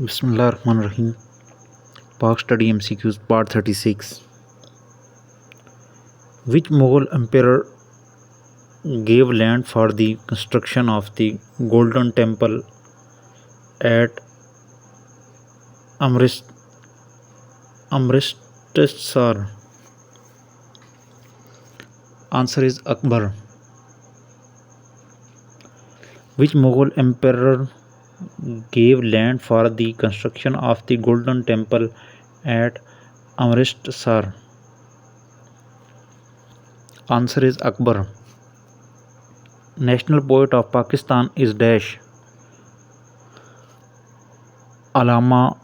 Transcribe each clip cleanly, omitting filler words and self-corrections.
Bismillahirrahmanirrahim. Pak Study MCQs Part 36. Which Mughal emperor gave land for the construction of the Golden Temple at Amritsar? Answer is Akbar. Which Mughal emperor gave land for the construction of the Golden Temple at Amritsar? Answer is Akbar. National poet of Pakistan is dash. Allama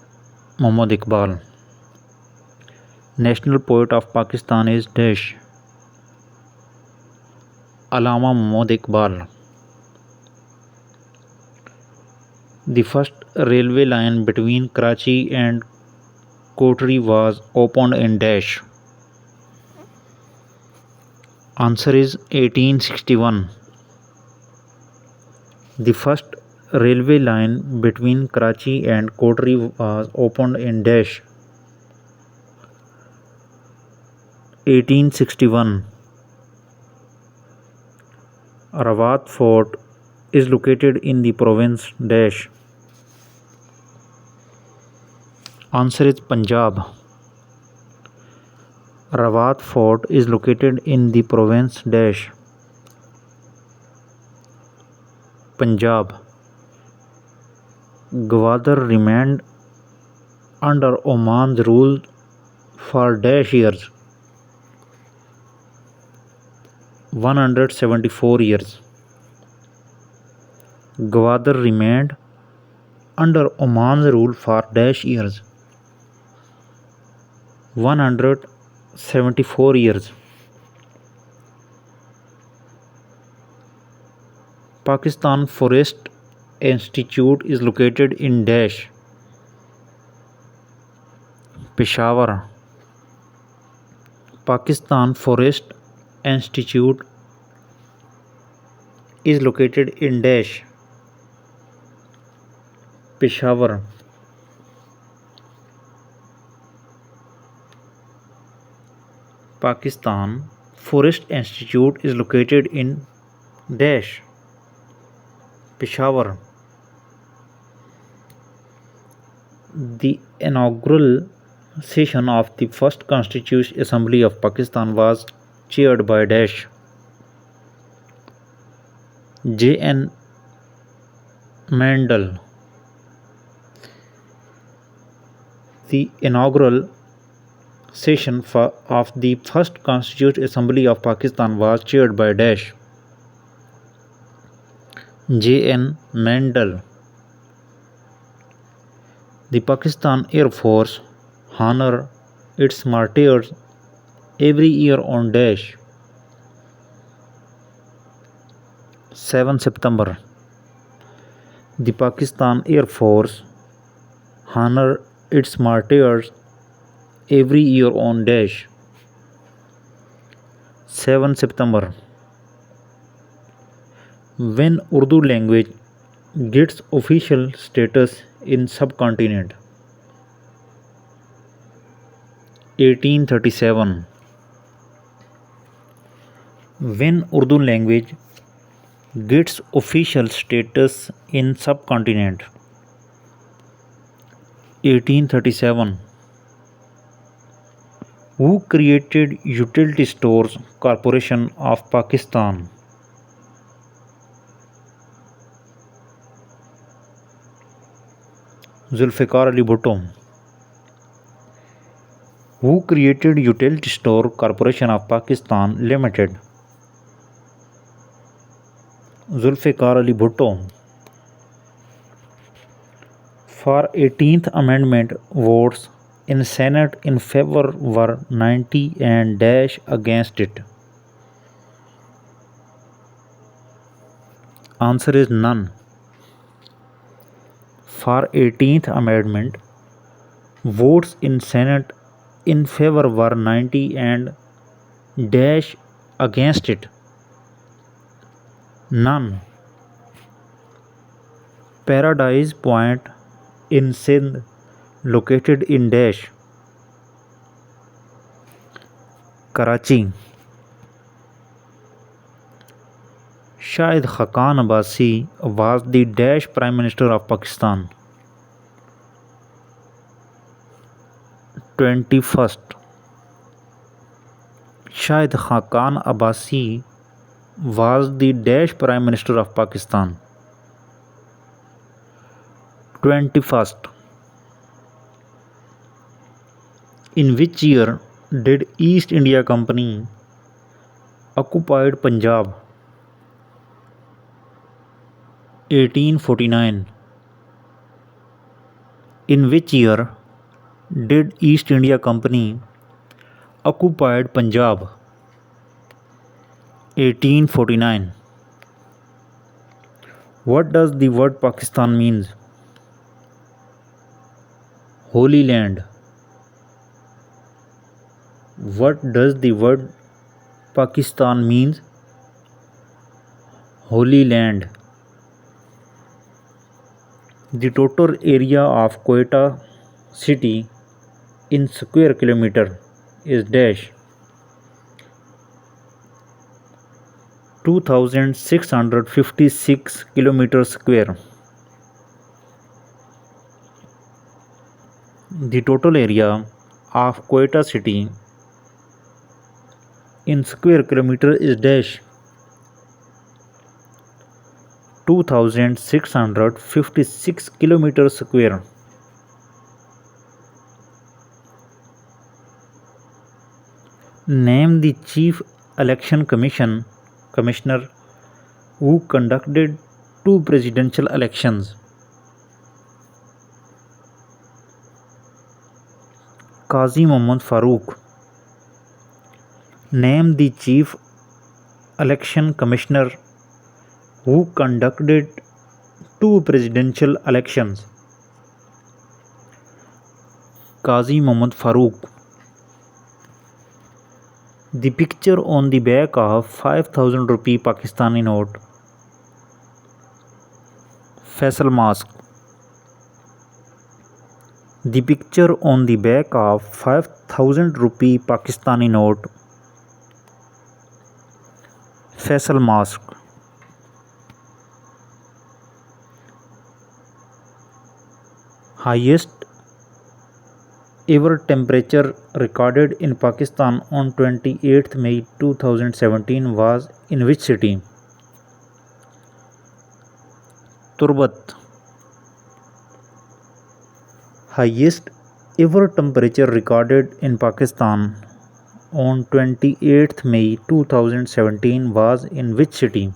Muhammad Iqbal. National poet of Pakistan is dash. Allama Muhammad Iqbal. The first railway line between Karachi and Kotri was opened in dash. Answer is 1861. The first railway line between Karachi and Kotri was opened in dash. 1861. Rawat Fort is located in the province dash. Answer is Punjab. Rawat Fort is located in the province dash. Punjab. Gwadar remained under Oman's rule for dash years. 174 years. Gwadar remained under Oman's rule for dash years. 174 years. Pakistan Forest Institute is located in dash. Peshawar. Pakistan Forest Institute is located in dash. Peshawar. Pakistan Forest Institute is located in dash. Peshawar. The inaugural session of the first Constituent Assembly of Pakistan was chaired by dash. J.N. Mandel. The inaugural session of the first Constituent Assembly of Pakistan was chaired by dash. J.N. Mandel. The Pakistan Air Force honor its martyrs every year on dash. 7 September. The Pakistan Air Force honor its martyrs every year on dash. 7 September. When Urdu language gets official status in subcontinent. 1837. When Urdu language gets official status in subcontinent. 1837. Who created Utility Stores Corporation of Pakistan? Zulfikar Ali Bhutto. Who created Utility Store Corporation of Pakistan Limited? Zulfikar Ali Bhutto. For 18th Amendment, votes in Senate in favor were 90 and dash against it. Answer is none. For 18th Amendment, votes in Senate in favor were 90 and dash against it. None. Paradise Point in Sindh located in dash. Karachi. Shahid Khaqan Abbasi was the dash Prime Minister of Pakistan. 21st. Shahid Khaqan Abbasi was the dash Prime Minister of Pakistan. 21st. In which year did East India Company occupied Punjab? 1849. In which year did East India Company occupied Punjab? 1849. What does the word Pakistan means? Holy Land. What does the word Pakistan means? Holy Land. The total area of Quetta city in square kilometer is dash. 2656 kilometers square. The total area of Quetta city in square kilometer is dash. 2656 kilometers square. Name the Chief Election Commissioner who conducted two presidential elections. Qazi Muhammad Farooq. Name the Chief Election Commissioner who conducted two presidential elections. Qazi Muhammad Farooq. The picture on the back of 5000 rupee Pakistani note. Faisal Mosque. The picture on the back of 5000 rupee Pakistani note. Faisal Mosque. Highest ever temperature recorded in Pakistan on 28th May 2017 was in which city? Turbat. Highest ever temperature recorded in Pakistan on 28th May 2017 was in which city?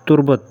Turbat.